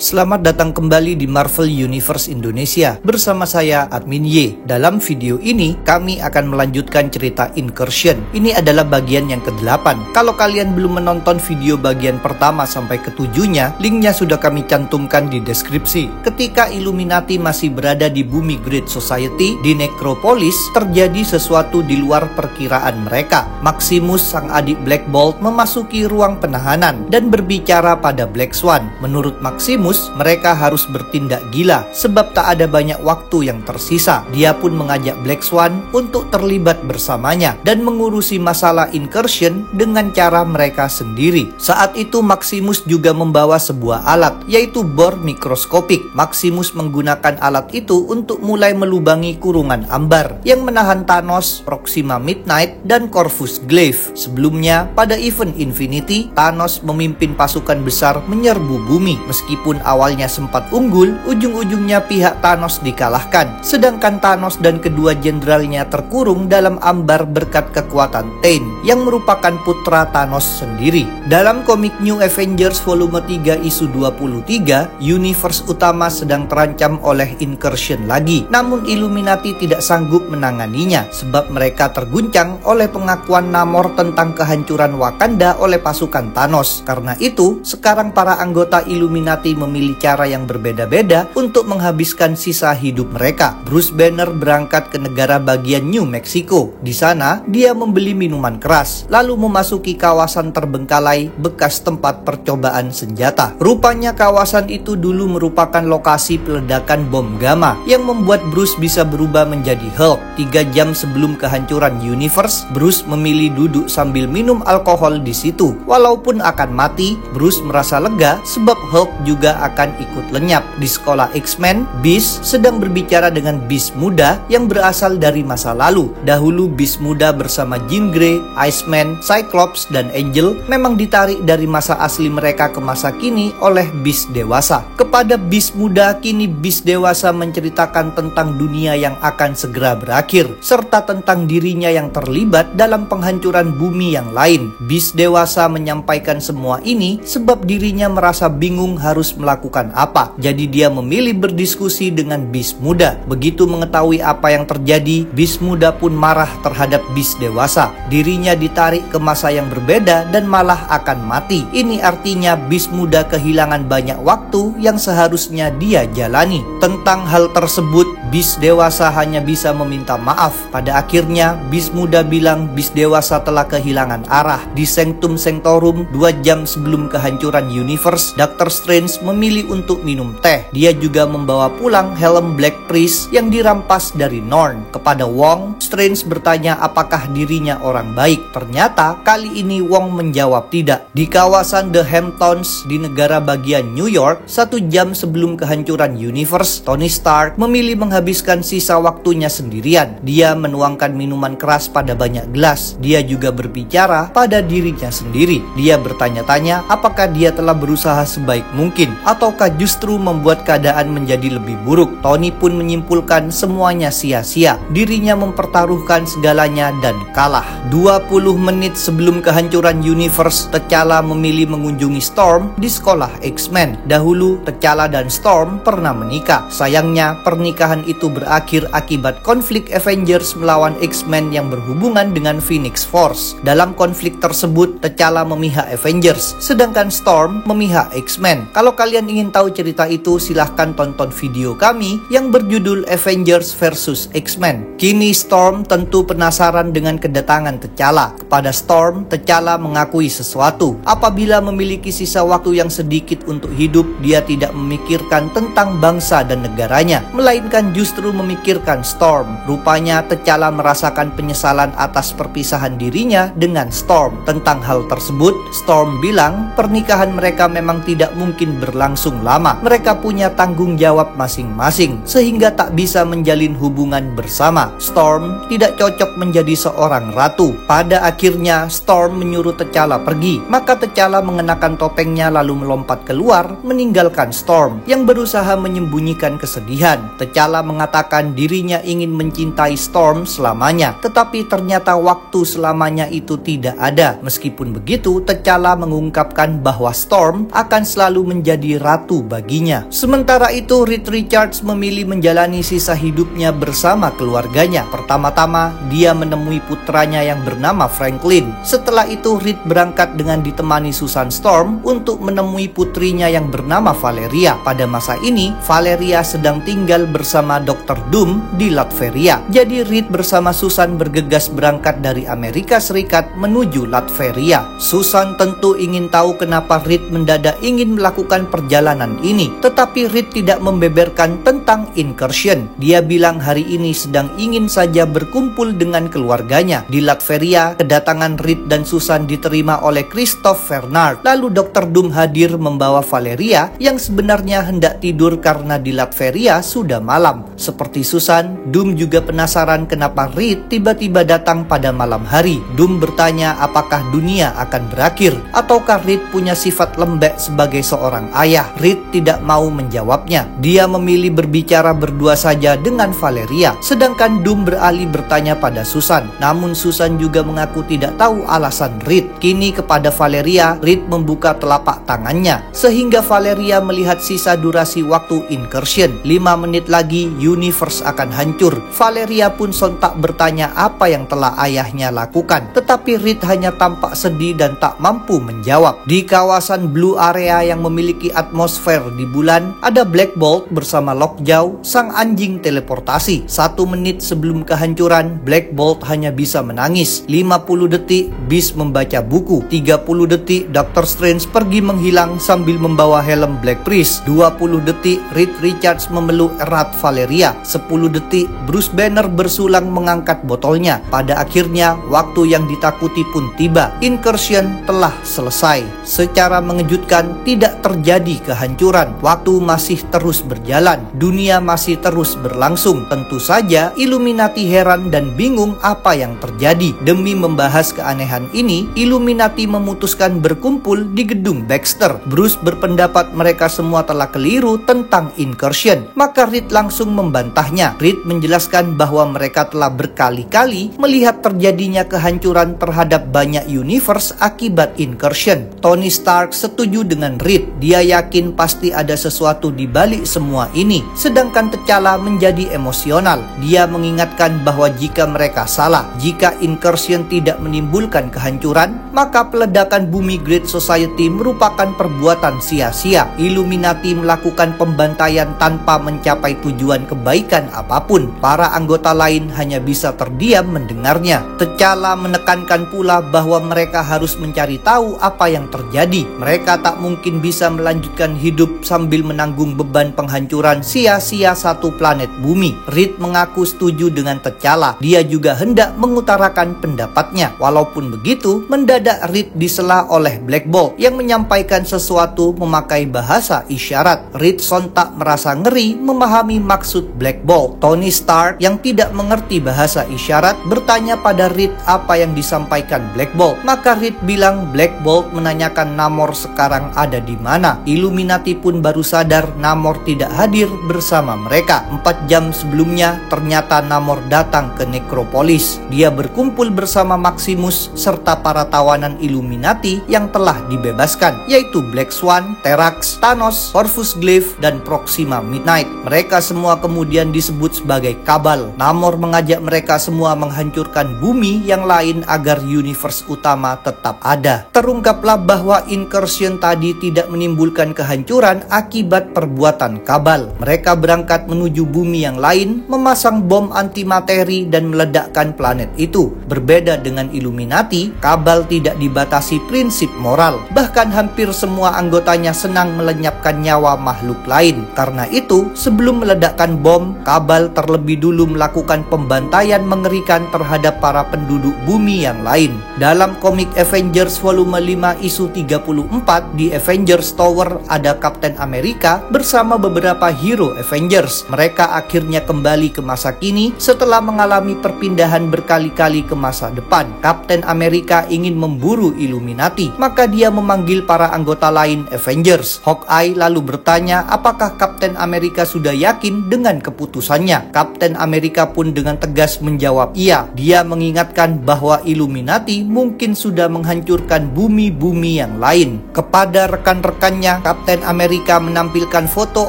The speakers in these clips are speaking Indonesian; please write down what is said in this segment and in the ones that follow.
Selamat datang kembali di Marvel Universe Indonesia bersama saya Admin Y. Dalam video ini kami akan melanjutkan cerita Incursion. Ini adalah bagian yang ke-8. Kalau kalian belum menonton video bagian pertama sampai ke-7-nya, linknya sudah kami cantumkan di deskripsi. Ketika Illuminati masih berada di bumi Great Society di Necropolis, terjadi sesuatu di luar perkiraan mereka. Maximus, sang adik Black Bolt, memasuki ruang penahanan dan berbicara pada Black Swan. Menurut Maximus, mereka harus bertindak gila sebab tak ada banyak waktu yang tersisa. Dia pun mengajak Black Swan untuk terlibat bersamanya dan mengurusi masalah Incursion dengan cara mereka sendiri. Saat itu Maximus juga membawa sebuah alat, yaitu bor mikroskopik. Maximus menggunakan alat itu untuk mulai melubangi kurungan ambar yang menahan Thanos, Proxima Midnight, dan Corvus Glaive. Sebelumnya, pada event Infinity, Thanos memimpin pasukan besar menyerbu bumi. Meskipun awalnya sempat unggul, ujung-ujungnya pihak Thanos dikalahkan. Sedangkan Thanos dan kedua jenderalnya terkurung dalam ambar berkat kekuatan Tain, yang merupakan putra Thanos sendiri. Dalam komik New Avengers volume 3 isu 23, universe utama sedang terancam oleh Incursion lagi. Namun Illuminati tidak sanggup menanganinya, sebab mereka terguncang oleh pengakuan Namor tentang kehancuran Wakanda oleh pasukan Thanos. Karena itu, sekarang para anggota Illuminati memilih cara yang berbeda-beda untuk menghabiskan sisa hidup mereka. Bruce Banner berangkat ke negara bagian New Mexico. Di sana, dia membeli minuman keras, lalu memasuki kawasan terbengkalai bekas tempat percobaan senjata. Rupanya kawasan itu dulu merupakan lokasi peledakan bom gamma yang membuat Bruce bisa berubah menjadi Hulk. 3 jam sebelum kehancuran universe, Bruce memilih duduk sambil minum alkohol di situ. Walaupun akan mati, Bruce merasa lega sebab Hulk juga akan ikut lenyap. Di sekolah X-Men, Beast sedang berbicara dengan Beast muda yang berasal dari masa lalu. Dahulu Beast muda bersama Jean Grey, Iceman, Cyclops, dan Angel memang ditarik dari masa asli mereka ke masa kini oleh Beast dewasa. Kepada Beast muda, kini Beast dewasa menceritakan tentang dunia yang akan segera berakhir, serta tentang dirinya yang terlibat dalam penghancuran bumi yang lain. Beast dewasa menyampaikan semua ini sebab dirinya merasa bingung harus melakukan apa. Jadi dia memilih berdiskusi dengan Beast muda. Begitu mengetahui apa yang terjadi, Beast muda pun marah terhadap Beast dewasa. Dirinya ditarik ke masa yang berbeda dan malah akan mati. Ini artinya Beast muda kehilangan banyak waktu yang seharusnya dia jalani. Tentang hal tersebut, Beast dewasa hanya bisa meminta maaf. Pada akhirnya, Beast muda bilang Beast dewasa telah kehilangan arah. Di Sanctum Sanctorum, 2 jam sebelum kehancuran universe, Dr. Strange memilih untuk minum teh. Dia juga membawa pulang helm Black Priest yang dirampas dari Norn. Kepada Wong, Strange bertanya apakah dirinya orang baik. Ternyata kali ini Wong menjawab tidak. Di kawasan The Hamptons di negara bagian New York, 1 jam sebelum kehancuran universe, Tony Stark memilih menghabiskan sisa waktunya sendirian. Dia menuangkan minuman keras pada banyak gelas. Dia juga berbicara pada dirinya sendiri. Dia bertanya-tanya apakah dia telah berusaha sebaik mungkin ataukah justru membuat keadaan menjadi lebih buruk. Tony pun menyimpulkan semuanya sia-sia. Dirinya mempertaruhkan segalanya dan kalah. 20 menit sebelum kehancuran universe, T'Challa memilih mengunjungi Storm di sekolah X-Men. Dahulu T'Challa dan Storm pernah menikah. Sayangnya pernikahan itu berakhir akibat konflik Avengers melawan X-Men yang berhubungan dengan Phoenix Force. Dalam konflik tersebut, T'Challa memihak Avengers, sedangkan Storm memihak X-Men. Kalau kalian ingin tahu cerita itu, silahkan tonton video kami yang berjudul Avengers vs X-Men. Kini Storm tentu penasaran dengan kedatangan T'Challa. Kepada Storm, T'Challa mengakui sesuatu. Apabila memiliki sisa waktu yang sedikit untuk hidup, dia tidak memikirkan tentang bangsa dan negaranya, melainkan justru memikirkan Storm. Rupanya T'Challa merasakan penyesalan atas perpisahan dirinya dengan Storm. Tentang hal tersebut, Storm bilang pernikahan mereka memang tidak mungkin berlangsung lama. Mereka punya tanggung jawab masing-masing, sehingga tak bisa menjalin hubungan bersama. Storm tidak cocok menjadi seorang ratu. Pada akhirnya, Storm menyuruh T'Challa pergi. Maka T'Challa mengenakan topengnya lalu melompat keluar, meninggalkan Storm yang berusaha menyembunyikan kesedihan. T'Challa mengatakan dirinya ingin mencintai Storm selamanya, tetapi ternyata waktu selamanya itu tidak ada. Meskipun begitu, T'Challa mengungkapkan bahwa Storm akan selalu menjadi menjadi ratu baginya. Sementara itu, Reed Richards memilih menjalani sisa hidupnya bersama keluarganya. Pertama-tama, dia menemui putranya yang bernama Franklin. Setelah itu, Reed berangkat dengan ditemani Susan Storm untuk menemui putrinya yang bernama Valeria. Pada masa ini, Valeria sedang tinggal bersama Dr. Doom di Latveria. Jadi Reed bersama Susan bergegas berangkat dari Amerika Serikat menuju Latveria. Susan tentu ingin tahu kenapa Reed mendadak ingin melakukan perjalanan ini. Tetapi Reed tidak membeberkan tentang incursion. Dia bilang hari ini sedang ingin saja berkumpul dengan keluarganya. Di Latveria, kedatangan Reed dan Susan diterima oleh Christoph Vernard. Lalu Dr. Doom hadir membawa Valeria yang sebenarnya hendak tidur karena di Latveria sudah malam. Seperti Susan, Doom juga penasaran kenapa Reed tiba-tiba datang pada malam hari. Doom bertanya apakah dunia akan berakhir ataukah Reed punya sifat lembek sebagai seorang ayah. Reed tidak mau menjawabnya. Dia memilih berbicara berdua saja dengan Valeria, sedangkan Doom beralih bertanya pada Susan. Namun Susan juga mengaku tidak tahu alasan Reed. Kini kepada Valeria, Reed membuka telapak tangannya sehingga Valeria melihat sisa durasi waktu incursion. 5 menit lagi universe akan hancur. Valeria pun sontak bertanya apa yang telah ayahnya lakukan. Tetapi Reed hanya tampak sedih dan tak mampu menjawab. Di kawasan Blue Area yang memiliki atmosfer di bulan, ada Black Bolt bersama Lockjaw, sang anjing teleportasi. 1 menit sebelum kehancuran, Black Bolt hanya bisa menangis. 50 detik, Beast membaca buku. 30 detik, Dr. Strange pergi menghilang sambil membawa helm Black Priest. 20 detik, Reed Richards memeluk erat Valeria. 10 detik, Bruce Banner bersulang mengangkat botolnya. Pada akhirnya, waktu yang ditakuti pun tiba. Incursion telah selesai. Secara mengejutkan, tidak terjadi kehancuran. Waktu masih terus berjalan. Dunia masih terus berlangsung. Tentu saja, Illuminati heran dan bingung apa yang terjadi. Demi membahas keanehan ini, Illuminati memutuskan berkumpul di gedung Baxter. Bruce berpendapat mereka semua telah keliru tentang incursion. Maka Reed langsung membantahnya. Reed menjelaskan bahwa mereka telah berkali-kali melihat terjadinya kehancuran terhadap banyak universe akibat incursion. Tony Stark setuju dengan Reed. Dia yakin pasti ada sesuatu di balik semua ini. Sedangkan T'Challa menjadi emosional. Dia mengingatkan bahwa jika mereka salah, jika incursion tidak menimbulkan kehancuran, maka peledakan bumi Great Society merupakan perbuatan sia-sia. Illuminati melakukan pembantaian tanpa mencapai tujuan kebaikan apapun. Para anggota lain hanya bisa terdiam mendengarnya. T'Challa menekankan pula bahwa mereka harus mencari tahu apa yang terjadi. Mereka tak mungkin bisa melanjutkan hidup sambil menanggung beban penghancuran sia-sia satu planet bumi. Reed mengaku setuju dengan T'Challa. Dia juga hendak mengutarakan pendapatnya. Walaupun begitu, mendadak Reed disela oleh Black Bolt yang menyampaikan sesuatu memakai bahasa isyarat. Reed sontak merasa ngeri memahami maksud Black Bolt. Tony Stark yang tidak mengerti bahasa isyarat bertanya pada Reed apa yang disampaikan Black Bolt. Maka Reed bilang Black Bolt menanyakan Namor sekarang ada di mana. Illuminati pun baru sadar Namor tidak hadir bersama mereka. 4 jam sebelumnya ternyata Namor datang ke Necropolis. Dia berkumpul bersama Maximus serta para tawanan Illuminati yang telah dibebaskan, yaitu Black Swan, Terrax, Thanos, Corvus Glaive, dan Proxima Midnight. Mereka semua kemudian disebut sebagai Kabal. Namor mengajak mereka semua menghancurkan bumi yang lain agar universe utama tetap ada. Terungkaplah bahwa incursion tadi tidak menimbulkan kehancuran akibat perbuatan Kabal. Mereka berangkat menuju bumi yang lain, memasang bom antimateri dan meledakkan planet itu. Berbeda dengan Illuminati, Kabal tidak dibatasi prinsip moral. Bahkan hampir semua anggotanya senang melenyapkan nyawa makhluk lain. Karena itu, sebelum meledakkan bom, Kabal terlebih dulu melakukan pembantaian mengerikan terhadap para penduduk bumi yang lain. Dalam komik Avengers volume 5 isu 34, di Avengers Tower ada Captain America bersama beberapa hero Avengers. Mereka akhirnya kembali ke masa kini setelah mengalami perpindahan berkali-kali ke masa depan. Captain America ingin memburu Illuminati, maka dia memanggil para anggota lain Avengers. Hawkeye lalu bertanya apakah Captain America sudah yakin dengan keputusannya. Captain America pun dengan tegas menjawab iya. Dia mengingatkan bahwa Illuminati mungkin sudah menghancurkan bumi-bumi yang lain. Kepada rekan-rekannya, mana Kapten Amerika menampilkan foto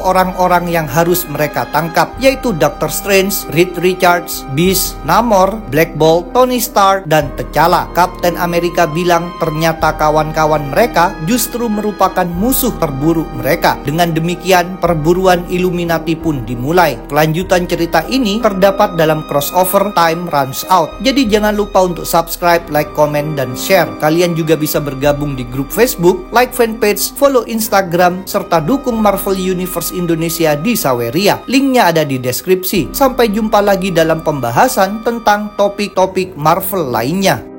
orang-orang yang harus mereka tangkap, yaitu Doctor Strange, Reed Richards, Beast, Namor, Black Bolt, Tony Stark, dan T'Challa. Kapten Amerika bilang ternyata kawan-kawan mereka justru merupakan musuh terburuk mereka. Dengan demikian, perburuan Illuminati pun dimulai. Kelanjutan cerita ini terdapat dalam crossover Time Runs Out. Jadi jangan lupa untuk subscribe, like, komen, dan share. Kalian juga bisa bergabung di grup Facebook, like fanpage, follow Instagram, serta dukung Marvel Universe Indonesia di Saweria. Linknya ada di deskripsi. Sampai jumpa lagi dalam pembahasan tentang topik-topik Marvel lainnya.